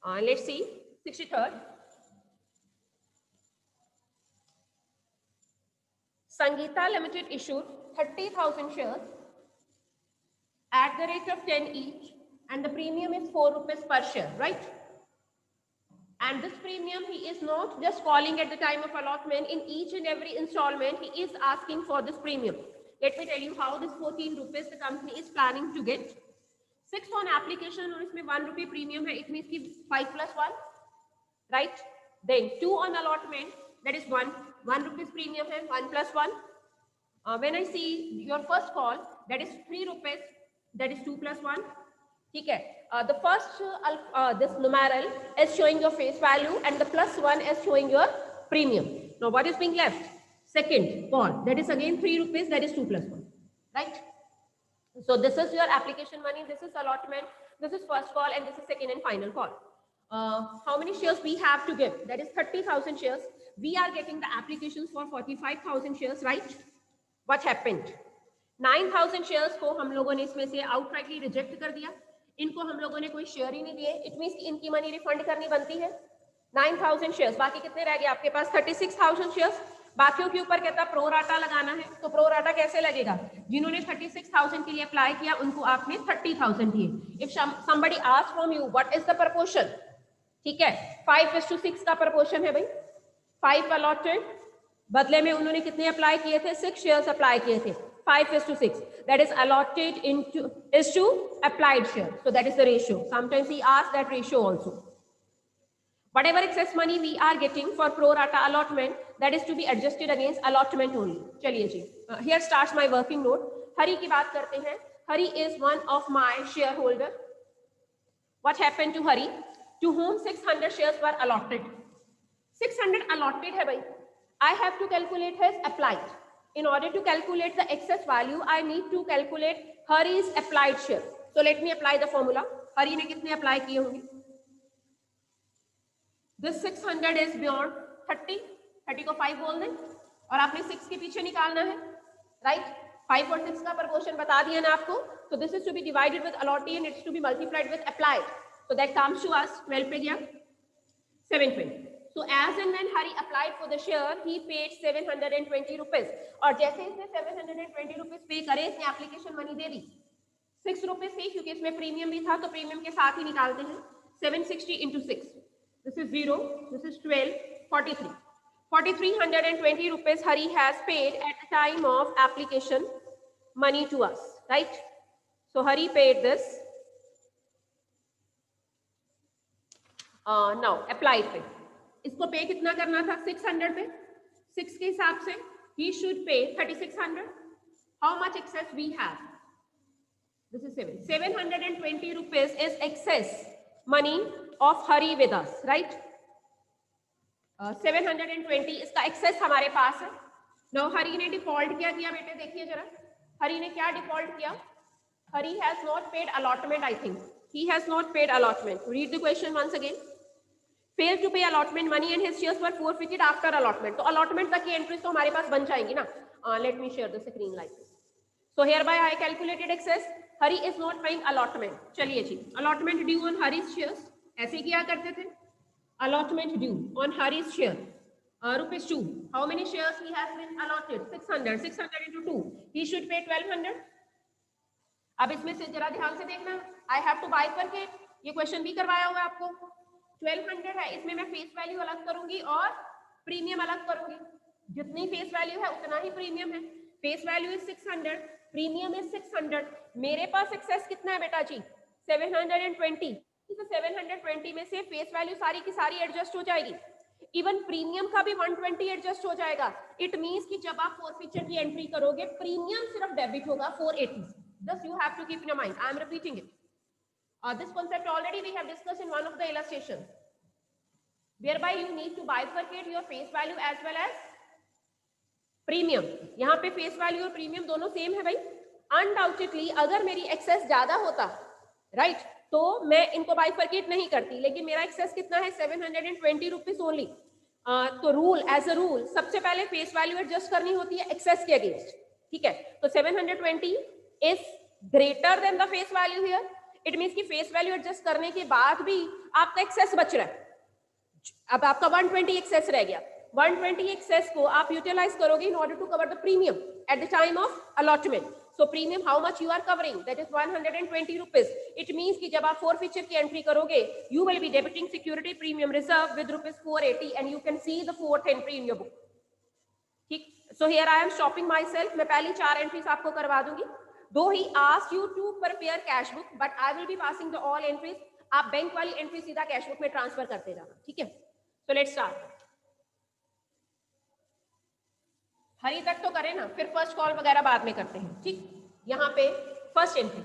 Let's see, 63rd. Sangeeta Limited issued 30,000 shares at the rate of 10 each, and the premium is 4 rupees per share, right? And this premium, he is not just calling at the time of allotment. In each and every installment, he is asking for this premium. Let me tell you how this 14 rupees the company is planning to get. 6 on application और इसमें 1 rupee premium है. It means कि 5 plus 1, right? Then 2 on allotment, that is 1 rupees premium है, 1 plus 1. When I see your first call, that is 3 rupees, that is 2 plus 1. ठीक है. The first this numeral is showing your face value and the plus 1 is showing your premium. Now what is being left? Second call, that is again 3 rupees, that is 2 plus 1, right? So this is your application money, this is allotment, this is first call, and this is second and final call. How many shares we have to give? That is 30,000 shares. We are getting the applications for 45,000 shares, right? What happened? 9,000 shares को हम लोगों ने इसमें से outrightly reject कर दिया. इनको हम लोगों ने कोई शेयर ही नहीं दिए. It means इनकी मनी रिफंड करनी बनती है. 9,000 शेयर्स, बाकी कितने रह गए आपके पास? 36,000 शेयर्स. बाकियों के ऊपर कहता प्रो राटा लगाना है. तो प्रो राटा कैसे लगेगा? जिन्होंने 36,000 के लिए अप्लाई किया उनको आपने 30,000 दिए. If somebody asks from you what is the proportion, ठीक है, 5:6 का proportion है भाई. 5 allotted, बदले में उन्होंने कितने अप्लाई किए थे? 6 शेयर्स अप्लाई किए थे. 5:6, that is allotted into is to applied share. So that is the ratio. Sometimes he asks that ratio also. Whatever excess money we are getting for pro rata allotment, that is to be adjusted against allotment only. चलिए जी, here starts my working note. हरी की बात करते हैं. Hari is one of my shareholder. What happened to Hari? To whom 600 shares were allotted. 600 allotted है भाई. I have to calculate his applied. In order to calculate the excess value, I need to calculate Hari's applied share. So let me apply the formula. Hari ने कितने apply किए होंगे? This 600 is beyond 30. 30 को 5 बोल दें और आपने 6 के पीछे निकालना है, right? 5 और 6 का proportion बता दिया ना आपको. So this is to be divided with allotted and it's to be multiplied with applied. So that comes to us 12 पे गया 720. So as and when Hari applied for the share, he paid 720 rupees. और जैसे इसने 720 rupees पे करे, इसने application money दे दी. 6 rupees थी क्योंकि इसमें प्रीमियम भी था, तो प्रीमियम के साथ ही निकालते हैं. 760 into 6. This is 0. This is 12. 43. 4,320 rupees Hari has paid at the time of application money to us, right? So Hari paid this. Now applied पे. इसको पे कितना करना था? 600 पे. 6 के हिसाब से he should pay 3,600. How much excess we have? This is 7. 720 rupees is excess money of Hari with us, right? 720 इसका excess हमारे पास है. Now Hari ने default क्या किया बेटे? देखिए जरा. Hari ने क्या default किया? Hari has not paid allotment, I think. He has not paid allotment. Read the question once again. Failed to pay allotment money and his shares were forfeited after allotment. तो allotment तक की entries तो हमारे पास बन जाएंगी ना. Let me share the screen like this. So hereby I calculated excess. Hari is not paying allotment. चलिए जी, allotment due on Hari's shares. ऐसे किया करते थे. Allotment due on Hari's share. Rupees 2. How many shares he has been allotted? 600. 600 into 2. He should pay 1,200. अब इसमें से जरा ध्यान से देखना. I have to bifurcate. ये क्वेश्चन भी करवाया हुआ है आपको. 1,200 है, इसमें मैं फेस वैल्यू अलग करूंगी और प्रीमियम अलग करूंगी. जितनी फेस वैल्यू है उतना ही प्रीमियम है. Face value is 600, premium is 600. मेरे पास एक्सेस कितना है बेटा जी? 720. तो 720 में से फेस वैल्यू सारी की सारी एडजस्ट हो जाएगी. इवन प्रीमियम का भी 120 एडजस्ट हो जाएगा. इट मींस कि जब आप फॉरफीचर की एंट्री करोगे, प्रीमियम सिर्फ डेबिट होगा 480. This you have to keep in mind. I am repeating it. This concept already we have discussed in one of the illustrations, whereby you need to bifurcate your face value as well as premium. यहाँ पे face value और premium दोनों same है भाई. Undoubtedly अगर मेरी excess ज्यादा होता, right, तो मैं इनको bifurcate नहीं करती, लेकिन मेरा excess कितना है? 720 rupees only. तो rule as a rule सबसे पहले face value adjust करनी होती है excess के against. ठीक है, तो 720 is greater than the face value here. It means कि फेस वैल्यू एडजस्ट करने के बाद भी आपका एक्सेस बच रहा है। अब आपका 120 एक्सेस रह गया, 120 एक्सेस को आप यूटिलाइज करोगे in order to cover the premium at the time of allotment. So premium how much you are covering, that is 120 rupees. It means कि जब आप फोरफीचर की एंट्री करोगे, you will be debiting security premium reserve with rupees 480 and you can see the fourth entry in your book. ठीक, so here I am stopping myself. मैं पहली 4 entries आपको करवा दूंगी। दो he ask you to prepare cash book, but I will be passing the all entries. आप bank वाली entry सीधा कैश बुक में ट्रांसफर करते जाना, ठीक है। So let's start. हरी तक तो करें ना, फिर फर्स्ट कॉल वगैरह बाद में करते हैं, ठीक। यहाँ पे first entry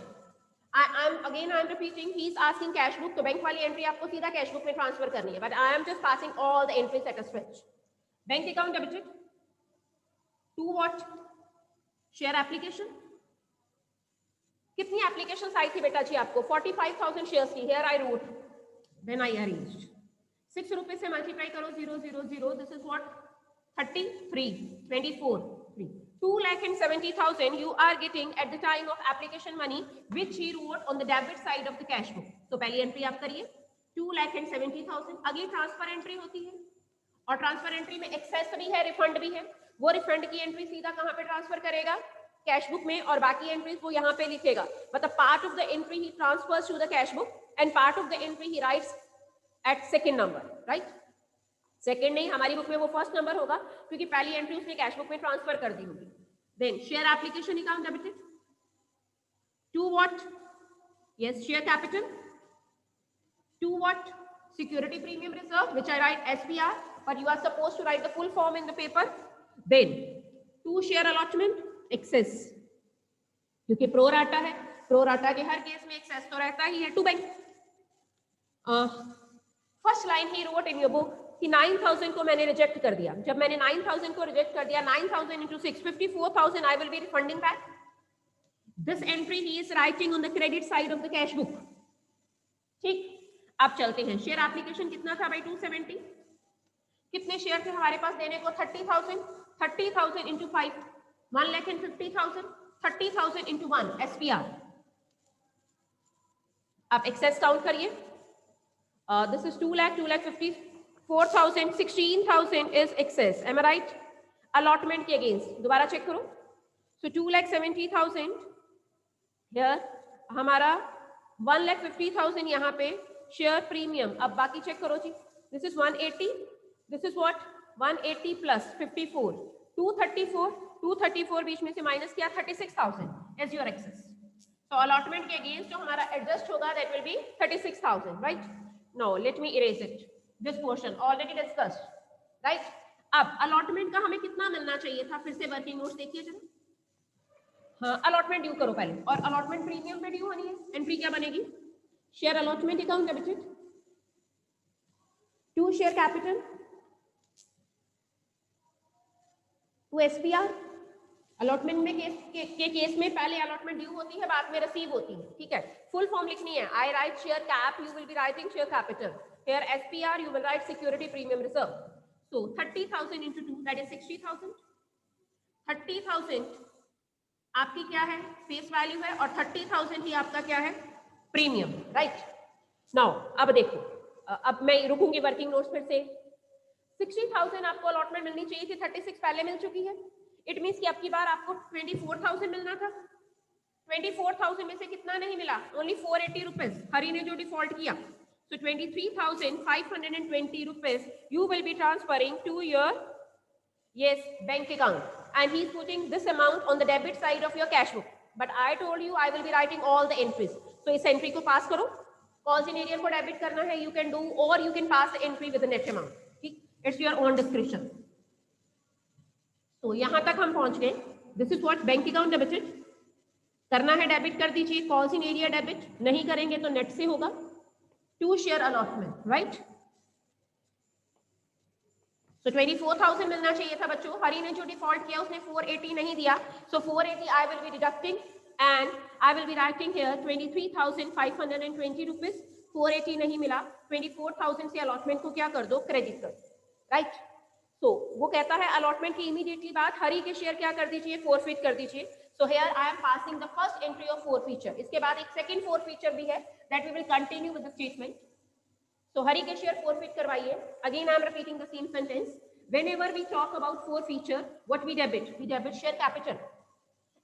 I am repeating, he is asking cash book, तो बैंक वाली एंट्री आपको सीधा कैश बुक में ट्रांसफर करनी है, but I am just passing all the entries at a stretch. Bank account debited to what, share application. कितनी application आई थी बेटा जी आपको? 45,000 शेयर्स की। Here I wrote when I arranged 6 rupees से मल्टीप्लाई करो 000, this is what 33, 24, 3, 2,70,000 you are getting at the time of application money which he wrote on the debit side of the cash book. तो पहली entry आप करिए 2,70,000। अगली transfer entry होती है, और ट्रांसफर एंट्री में एक्सेस भी है, रिफंड भी है। वो रिफंड की एंट्री सीधा कहाँ पे ट्रांसफर करेगा? कैश बुक में, और बाकी एंट्रीज वो यहाँ पे लिखेगा। मतलब part of the entry he transfers to the cash book and part of the entry he writes at second number, right. Second नहीं, हमारी बुक में वो फर्स्ट नंबर होगा क्योंकि पहली एंट्री उसने कैश बुक में ट्रांसफर कर दी होगी। Then share application account debited to what, yes share capital, to what security premium reserve which I write SPR, but you are supposed to write the full form in the paper. Then to share allotment excess, क्योंकि pro rata है, pro rata के हर case में excess तो रहता ही है। To bank first line he wrote in your book कि 9,000 को मैंने रिजेक्ट कर दिया। जब मैंने 9,000 को रिजेक्ट कर दिया, 9,000 into 6, 54,000 I will be refunding back. This entry he is writing on the credit side of the cash book. ठीक, अब चलते हैं। शेयर एप्लीकेशन कितना था भाई? 270। कितने शेयर थे हमारे पास देने को? 30,000। 30,000 into 5, 1,50,000। 30,000 into 1 SPR। आप एक्सेस काउंट करिए। This is 2,50,4,000, 16,000 is excess. Am I right? Allotment के अगेंस्ट दोबारा चेक करो। So 2,70,000 here, हमारा 1,50,000 यहाँ पे शेयर प्रीमियम। अब बाकी चेक करो जी। This is 180. This is what 180 plus 54, 234, 234 बीच में से माइनस किया 36,000 is your excess. So allotment के अगेंस्ट जो हमारा एडजस्ट होगा that will be 36,000, right? Now let me erase it. This portion already discussed, right? अब allotment का हमें कितना मिलना चाहिए था? फिर से वर्किंग नोट्स देखिए जरा। हाँ, allotment ड्यू करो पहले, और allotment प्रीमियम पे ड्यू होनी है। एंट्री क्या बनेगी? Share allotment account debited to share capital to SPR। Allotment में केस में पहले अलॉटमेंट ड्यू होती है, बाद में रिसीव होती है, ठीक है। फुल फॉर्म लिखनी है। I write share cap, you will be writing share capital. Here SPR, you will write security premium reserve. So 30,000 into 2, that is 60,000. 30,000 आपकी क्या है? फेस वैल्यू है, और 30,000 ही आपका क्या है? Premium, right. नाउ अब देखो, अब मैं रुकूंगी वर्किंग नोट्स फिर से। 60,000 आपको अलॉटमेंट मिलनी चाहिए थी, 36 पहले मिल चुकी है। इट मीन्स कि अब की बार आपको 24,000 मिलना था। 24,000 में से कितना नहीं मिला? ओनली 480 रुपीज, हरी ने जो डिफॉल्ट किया। So 23,520 rupees you will be transferring to your bank account, and he is putting this amount on the debit side of your cash book. But I told you I will be writing all the entries. So इस entry को pass करो। कौन सी area को debit करना है you can do, or you can pass the entry with the net amount. ठीक, it's your own discretion. तो यहाँ तक हम पहुंच गए। This is what bank account debited करना है, डेबिट कर दीजिए। कौन सी एरिया डेबिट नहीं करेंगे तो नेट से होगा। To share allotment, right. So 24,000 मिलना चाहिए था बच्चों। हरी ने जो डिफॉल्ट किया उसने 480 नहीं दिया। So 480 I will be deducting and I will be writing here 23,520 rupees. 480 नहीं मिला, 24,000 से अलॉटमेंट को क्या कर दो? क्रेडिट कर दो, राइट। So वो कहता है अलॉटमेंट की इमीडिएटली बाद हरी के शेयर क्या कर दीजिए? फोरफिट कर दीजिए। So here I am passing the first entry of forfeiture. इसके बाद एक second forfeiture भी है that we will continue with the statement. So हरी के share forfeit करवाइए. Again I am repeating the same sentence. Whenever we talk about forfeiture, what we debit? We debit share capital.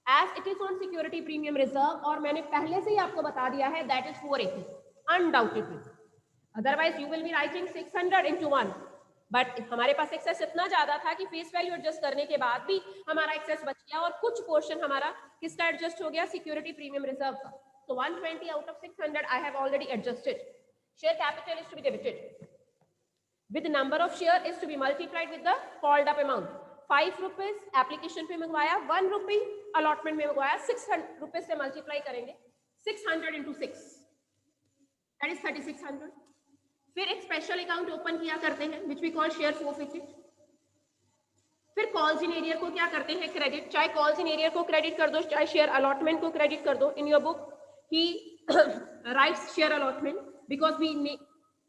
As it is on security premium reserve और मैंने पहले से ही आपको बता दिया है that is 480 undoubtedly. Otherwise you will be writing 600 into 1. But हमारे पास access इतना ज्यादा था कि फेस वैल्यू एडजस्ट करने के बाद भी हमारा एक्सेस बच गया और कुछ पोर्शन हमारा किसका एडजस्ट हो गया सिक्योरिटी प्रीमियम रिजर्व का. So 120 out of 600 I have already adjusted. Share capital is to be debited with the number of share is to be multiplied with the called up amount. 5 rupees application पे मंगवाया, 1 rupee allotment में मंगवाया, 600 rupees से multiply करेंगे. 600 into 6 that is 3600. फिर एक special account open किया करते हैं which we call share forfeited. फिर कॉल्स इन एरियर को क्या करते हैं क्रेडिट. चाहे कॉल्स इन एरियर को क्रेडिट कर दो, चाहे शेयर अलॉटमेंट को क्रेडिट कर दो. In your book he writes share allotment because we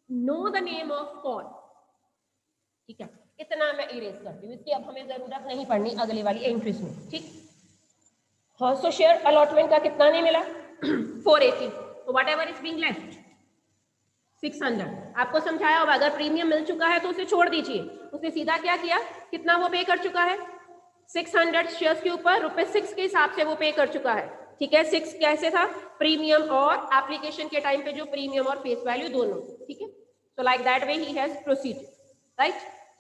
know the name of call. ठीक है, इतना मैं इरेज करती हूँ, इसकी अब हमें जरूरत नहीं पड़नी अगले वाली एंट्रीज में. ठीक. हाँ, सो शेयर अलॉटमेंट का कितना नहीं मिला 480. तो what ever is being left 600. आपको समझाया होगा अगर प्रीमियम मिल चुका है तो उसे छोड़ दीजिए. उसने सीधा क्या किया, कितना वो पे कर चुका है 600 शेयर्स के ऊपर ₹6 के हिसाब से वो पे कर चुका है. ठीक है, 6 कैसे था, प्रीमियम और एप्लीकेशन के टाइम पे जो प्रीमियम और फेस वैल्यू दोनों. ठीक है, so like that way he has proceeded. Right.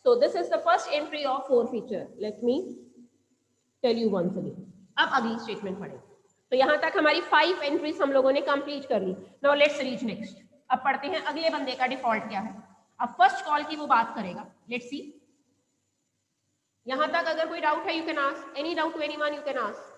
So this is the first entry of forfeiture. Let me tell you once again. अब अगली स्टेटमेंट पढ़ें. तो यहां तक हमारी 5 एंट्रीज हम लोगों ने कंप्लीट कर ली. Now let's reach next. अब पढ़ते हैं अगले बंदे का डिफॉल्ट क्या है. अब फर्स्ट कॉल की वो बात करेगा. Let's see. यहां तक अगर कोई डाउट है you can ask. Any doubt to anyone you can ask.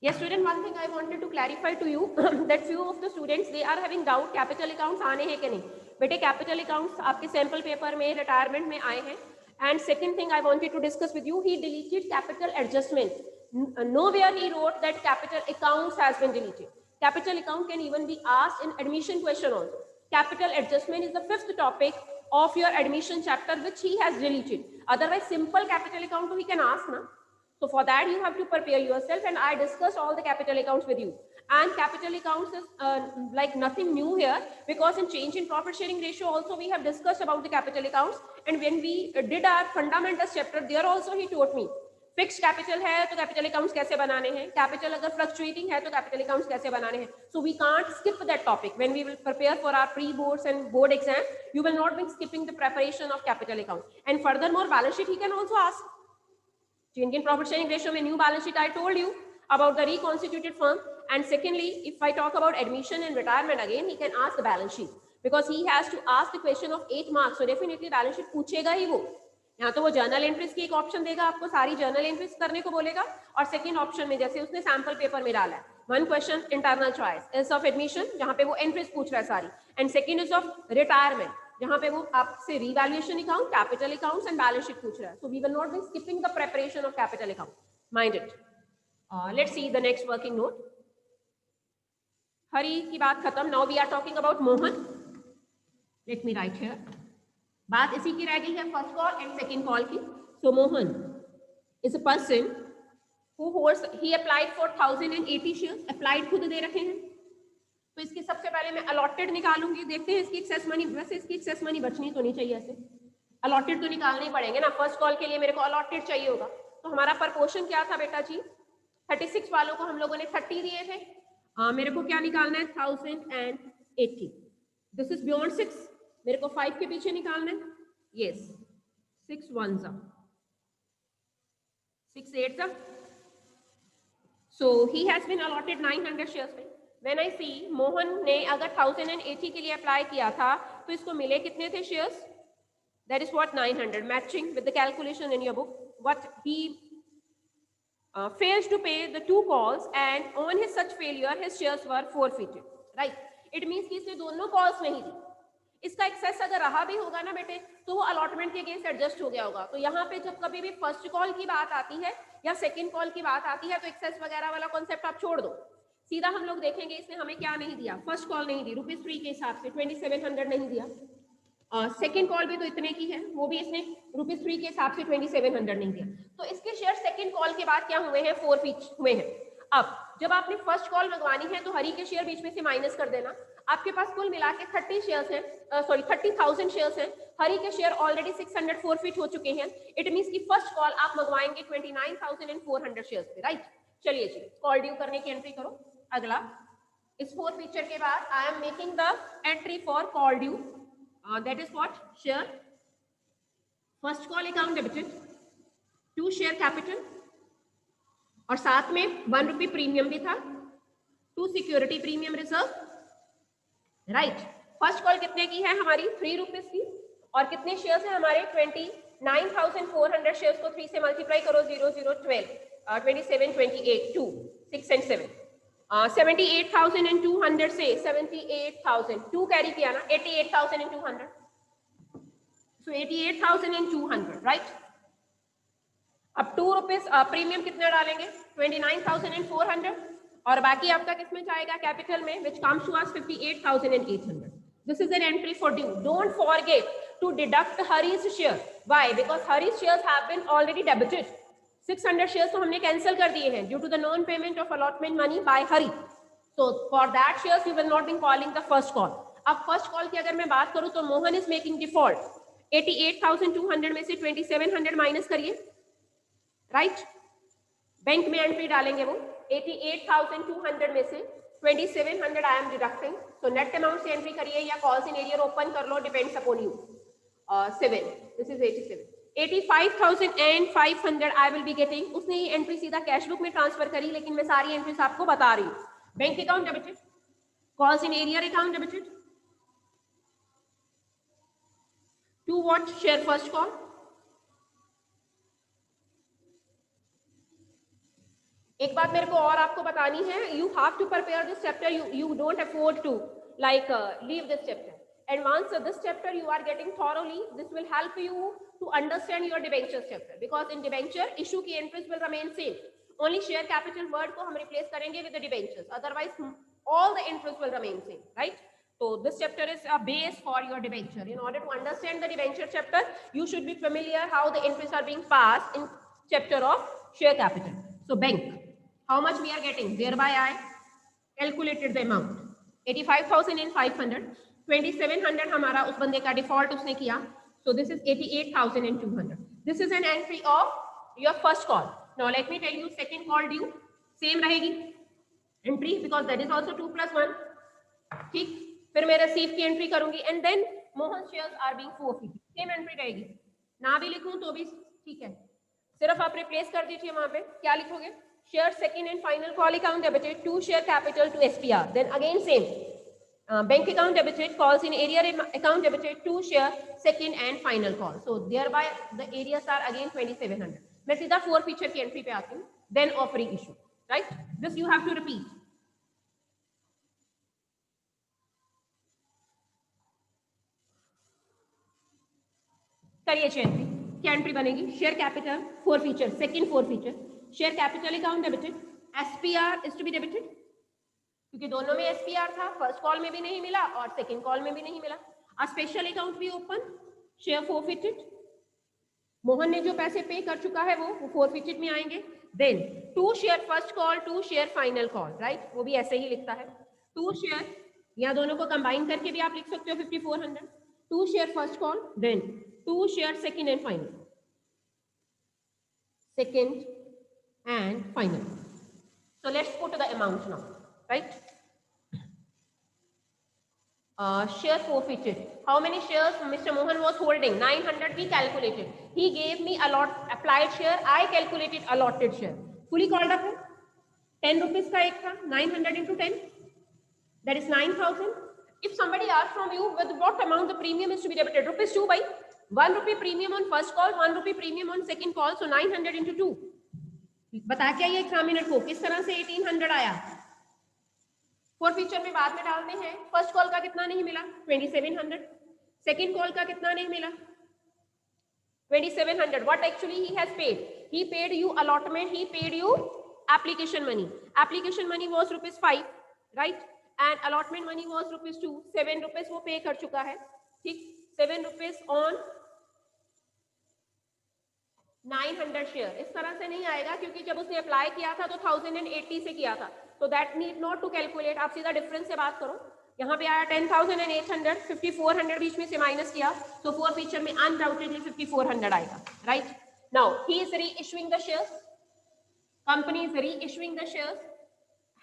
Yes, student, one thing I wanted to clarify to you that few of the students they are having doubt capital accounts आने हैं कि नहीं. बेटे capital accounts आपके sample paper में retirement में आए हैं. And second thing I wanted to discuss with you, he deleted capital adjustment. Nowhere he wrote that capital accounts has been deleted. Capital account can even be asked in admission question also. Capital adjustment is the 5th topic of your admission chapter which he has deleted. Otherwise simple capital account he can ask na. So for that you have to prepare yourself and I discussed all the capital accounts with you. And capital accounts is like nothing new here because in change in profit sharing ratio also we have discussed about the capital accounts. And when we did our fundamentals chapter there also he taught me. Fix capital है तो capital accounts कैसे बनाने हैं, capital अगर fluctuating है तो capital accounts कैसे बनाने हैं. So we can't skip that topic when we will prepare for our pre boards and board exam. You will not be skipping the preparation of capital account. And furthermore balance sheet he can also ask. Change in profit sharing ratio में new balance sheet I told you about the reconstituted firm. And secondly, if I talk about admission and retirement again, he can ask the balance sheet because he has to ask the question of 8 marks. So definitely balance sheet पूछेगा ही वो. यहाँ तो वो journal entries की एक option देगा आपको, सारी जर्नल एंट्रीज करने को बोलेगा. और सेकंड ऑप्शन में जैसे उसने सैंपल पेपर में डाला है 1 question internal choice is of admission जहाँ पे वो एंट्रीज पूछ रहा है सारी. And second is of retirement जहाँ पे वो आपसे revaluation account, capital accounts and balance sheet पूछ रहा है. So we will not be skipping the preparation of capital account. Mind it. Let's see the next working note. Hari की बात खत्म. Now we are talking about Mohan. Let me write here. बात इसी की रह गई है first call and second call की. So Mohan is a person who holds he applied for 1080 shares. Applied खुद दे रखे हैं. तो इसकी सबसे पहले मैं अलॉटेड निकालूंगी. देखते हैं इसकी एक्सेस मनी. वैसे इसकी एक्सेस मनी बचनी तो नहीं चाहिए. ऐसे अलॉटेड तो निकालने ही पड़ेंगे ना. फर्स्ट कॉल के लिए मेरे को अलॉटेड चाहिए होगा. तो हमारा प्रपोर्शन क्या था बेटा जी, 36 वालों को हम लोगों ने 30 दिए थे. मेरे को क्या निकालना है 1080. This is beyond 6. मेरे को 5 के पीछे निकालना है. Yes 6 1s 6 8s. So he has been allotted 900 shares में. व्हेन आई सी मोहन ने अगर 1080 के लिए अप्लाई किया था तो इसको मिले कितने थे shares. That is what 900 matching with the calculation in your book. What he fails to pay the 2 calls and on his such failure his shares were forfeited. Right. It means कि इसने दोनों कॉल्स नहीं दी. इसका access अगर रहा भी होगा ना बेटे तो वो अलॉटमेंट के अगेंस्ट एडजस्ट हो गया होगा. तो यहाँ पे जब कभी भी फर्स्ट कॉल की बात आती है या सेकंड कॉल की बात आती है तो एक्सेस वगैरह वाला कॉन्सेप्ट आप छोड़ दो. सीधा हम लोग देखेंगे इसने हमें क्या नहीं दिया. फर्स्ट कॉल नहीं दी ₹3 के हिसाब से 2700 नहीं दिया. सेकेंड कॉल भी तो इतने की है, वो भी इसने ₹3 के हिसाब से 2700 नहीं दिया। तो इसके शेयर सेकेंड कॉल के बाद क्या हुए हैं, फोरफीट हुए हैं। अब जब आपने फर्स्ट कॉल मंगवानी है तो हरी के शेयर बीच में से माइनस कर देना। आपके पास कुल मिला के 30 शेयर्स हैं, सॉरी 30,000 शेयर्स हैं। हरी के शेयर ऑलरेडी 600 फोरफीट हो चुके हैं। इट मींस की फर्स्ट कॉल आप मंगवाएंगे 29,400 शेयर्स पे, राइट। चलिए जी, कॉल ड्यू करने की एंट्री करो। अगला, इस फोर फीचर के बाद I am making the entry for call due, that is what, share first call account debited to share capital, और साथ में ₹1 प्रीमियम भी था, to security premium reserve, right. First call कितने की है हमारी, ₹3 की, और कितने शेयर्स हैं हमारे, 29,400 शेयर्स को 3 से मल्टीप्लाई करो, 0 0 12 27 28 2 6 एंड 7 78,200 से 78,000 2 कैरी किया ना, 88,200, so 88,200, राइट। अब ₹2 प्रीमियम कितना डालेंगे, 29,400, और बाकी आपका किसमें जाएगा, कैपिटल में, which comes to us 58,800. This is an entry for due. Don't forget to deduct Hari's share. Why? Because Hari's shares have been already debited. 600 shares तो हमने कैंसिल कर दिए हैं due to the non payment of allotment money by Hari. So for that shares we will not be calling the first call. अब first call की अगर मैं बात करूं तो मोहन is making default. 88,200 में से 2,700 माइनस करिए, राइट। बैंक में एंट्री डालेंगे वो 88,200 में से 2,700 आई एम डिडक्टिंग, तो नेट अमाउंट से एंट्री करिए या कॉल्स इन एरियर ओपन कर लो, depends upon you. 7, this is 87, 85,500 I will be getting. उसने ये एंट्री सीधा कैश बुक में ट्रांसफर करी, लेकिन मैं सारी एंट्रीज आपको बता रही हूँ। Bank account debited, calls in arrear account debited, to what, share first call. एक बात मेरे को और आपको बतानी है, you have to prepare this chapter, you don't afford to like leave this chapter, and once this chapter you are getting thoroughly, this will help you to understand your debentures chapter, because in debenture issue की entries will remain same, only share capital word को हम replace करेंगे with the debentures, otherwise all the entries will remain same, right? So this chapter is a base for your debenture. In order to understand the debenture chapter, you should be familiar how the entries are being passed in chapter of share capital. So bank, how much we are getting, thereby I calculated the amount 85,500, 2,700 हमारा उस बंदे का default उसने किया, so this is 88,200. This is an entry of your first call. Now let me tell you second call due same रहेगी entry, because that is also 2 + 1, ठीक। फिर मैं रिसीव की एंट्री करूंगी and then Mohan shares are being forfeited, same entry रहेगी, ना भी लिखूं तो भी ठीक है, सिर्फ आप रिप्लेस कर दीजिए। वहां पे क्या लिखोगे, share second and final call account debited to share capital to SPR, then again same bank account debited, calls in area account debited to share second and final call, so thereby the areas are again 2,700. मैं सीधा 4 feature की entry पे आती हूँ, then offering issue, right? This you have to repeat. करिए entry, क्या entry बनेगी, share capital 4 feature, second 4 feature, share capital account debited, SPR is to be debited, क्योंकि दोनों में SPR था, फर्स्ट कॉल में भी नहीं मिला और सेकंड कॉल में भी नहीं मिला। अ स्पेशल अकाउंट भी ओपन, शेयर फोरफिटेड, मोहन ने जो पैसे पे कर चुका है वो फोरफिटेड में आएंगे। Then to share first call, to share final call, right, वो भी ऐसे ही लिखता है, टू शेयर, या दोनों को कंबाइन करके भी आप लिख सकते हो 5,400, to share first call, then to share second and final, second and final. So let's put the amount now, right? Share forfeited. How many shares Mr. Mohan was holding? 900 we calculated. He gave me applied share. I calculated allotted share. Fully called up है, 10 rupees का एक था, 900 into 10, that is 9,000. If somebody asks from you with what amount the premium is to be debited, ₹2 by ₹1 premium on first call, ₹1 premium on second call, so 900 into 2. बता क्या ये examiner को किस तरह से 1800 आया। फोर फीचर में बाद में डालते हैं। फर्स्ट कॉल का कितना नहीं मिला, 2700, सेकंड कॉल का कितना नहीं मिला, 2700. What actually he has paid, he paid you allotment, he paid you application money, application money was ₹5, right, and allotment money was ₹2, ₹7 वो पे कर चुका है, ठीक। 7 रुपीज ऑन 900 शेयर। इस तरह से नहीं आएगा क्योंकि जब उसने अप्लाई किया था तो 1080 से किया था, तो that need not to calculate. आप सीधा डिफरेंस से बात करो। यहाँ पे आया 10,800, 5400 बीच में से माइनस किया, तो फोर फीचर में अनडाउटेडली 5400 आएगा, right. Now he is reissuing the shares, company is reissuing the shares.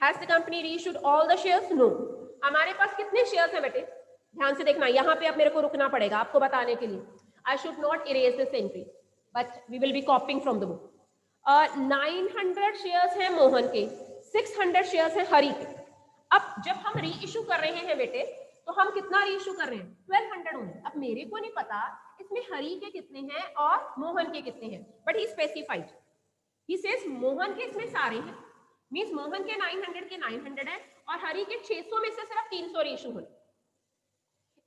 Has the company reissued all the shares? No. हमारे पास कितने शेयर्स हैं बेटे? ध्यान से देखना, यहाँ पे अब मेरे को रुकना पड़ेगा आपको बताने के लिए। I should not erase this entry but we will be copying from the book. 900 shares हैं मोहन के, 600 शेयर्स हैं हरी के। अब जब हम री इशू कर रहे हैं बेटे, तो हम कितना री इशू कर रहे हैं? 1200 ओनली। अब मेरे को नहीं पता इसमें हरी के कितने हैं और मोहन के कितने हैं, but he specified, he says Mohan के इसमें सारे हैं, मींस मोहन के 900 के 900 है और हरी के 600 में से सिर्फ 300 री इशू होने।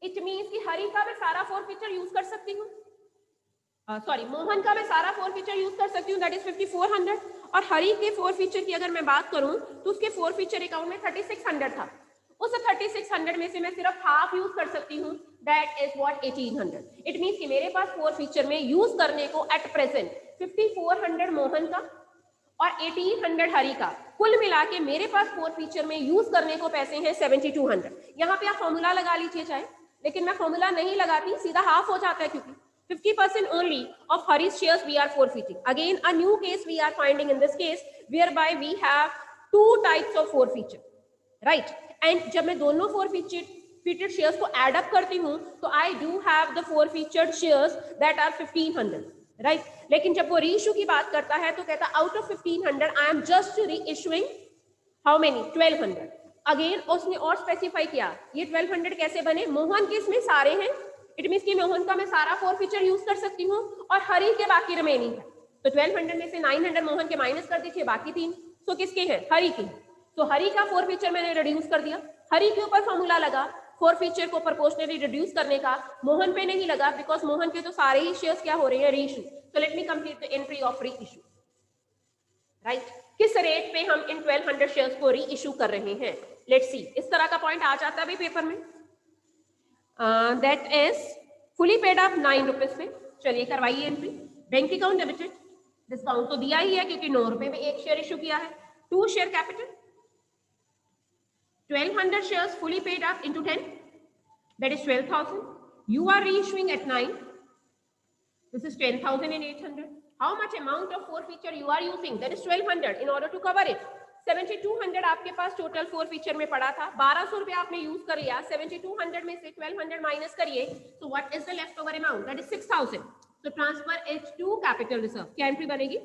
इट मींस कि हरी का मैं सारा फोर फीचर यूज कर सकती हूँ, सॉरी मोहन का मैं सारा फोर फीचर यूज कर सकती हूँ, दैट इज 5400। और हरी के फोर फीचर की अगर मैं बात करूं तो उसके फोर फीचर अकाउंट में 3600 था, उस 3600 में से मैं सिर्फ हाफ यूज कर सकती हूँ, that is what 1800। It means कि मेरे पास फोर फीचर में यूज करने को एट प्रेजेंट 5400 मोहन का और 1800 हरी का, कुल मिला के मेरे पास फोर फीचर में यूज करने को पैसे हैं 7200। यहाँ पे आप फॉर्मूला लगा लीजिए चाहे, लेकिन मैं फॉर्मूला नहीं लगाती, सीधा हाफ हो जाता है क्योंकि 50% only of Hari's shares we are forfeiting. Again, a new case we are finding in this case, whereby we have two types of forfeiture, right? And जब मैं दोनों forfeited shares को add up करती हूँ, तो I do have the forfeited shares that are 1500, right? लेकिन जब वो reissue की बात करता है, तो कहता out of 1500, I am just reissuing how many? 1200. Again, उसने और specify किया, ये 1200 कैसे बने? मोहन के इसमें सारे हैं, इट मींस कि मोहन का मैं सारा फोर फीचर यूज कर सकती हूँ और हरी के बाकी रिमेनिंग है, तो 1200 में से 900 मोहन के माइनस कर दीजिए, बाकी 3 तो किसके हैं? हरी के। तो हरी का फोर फीचर मैंने रिड्यूस कर दिया, हरी के ऊपर फॉर्मूला लगा फोर फीचर को प्रोपोर्शनली रिड्यूस करने का, मोहन पे नहीं लगा बिकॉज मोहन के तो सारे ही शेयर्स क्या हो रहे हैं? री इशू। तो let me complete the entry of री इशू, राइट। किस रेट पे हम इन 1200 शेयर्स को री इशू कर रहे हैं? Let's see. इस तरह का पॉइंट आ जाता है भाई पेपर में, that is fully paid up 9 rupees पे। चलिए करवाइए entry. Bank account debited, discount तो दिया ही है क्योंकि 9 रुपए में एक शेयर इशू किया है। 2 share capital, 1200 shares fully paid up into 10, that is 12,000. You are reissuing at 9. This is 10,800. How much amount of forfeiture you are using? That is 1200 in order to cover it. 7200 आपके पास total four feature में पड़ा था, 1200 रुपए आपने use कर लिया, 7200 में से 1200 माइनस करिए, so what is the leftover amount? That is 6000. So transfer it to capital reserve. क्या एंट्री बनेगी?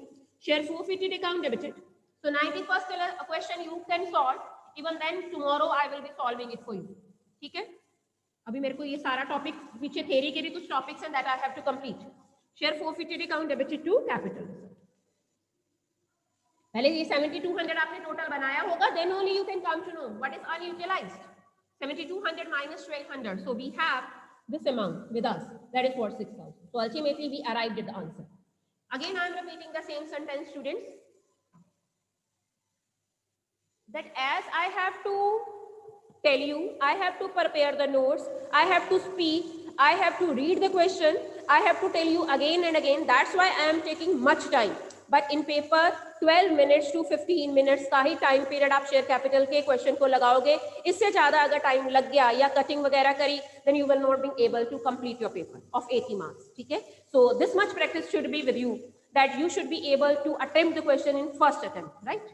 Share forfeited account debited. So 91st question you can solve. Even then tomorrow I will be solving it for you. ठीक है? अभी मेरे को ये सारा topic पीछे थ्योरी के भी कुछ टॉपिक्स हैं that I have to complete. Share forfeited account debited to capital reserve. पहले ये 7200 आपने टोटल बनाया होगा, then only you can come to know what is unutilized. 7200 minus 1200, so we have this amount with us, that is what 6000. So ultimately we arrived at the answer. Again I am repeating the same sentence, students, that as I have to tell you, I have to prepare the notes, I have to speak, I have to read the question, I have to tell you again and again. That's why I am taking much time. But in paper 12 minutes to 15 minutes का ही time period आप share capital के question को लगाओगे। इससे ज्यादा अगर time लग गया या कटिंग वगैरह करी, then you will not be able to complete your paper of 80 marks. ठीक है? So this much practice should be with you, that you should be able to attempt the question in first attempt, right?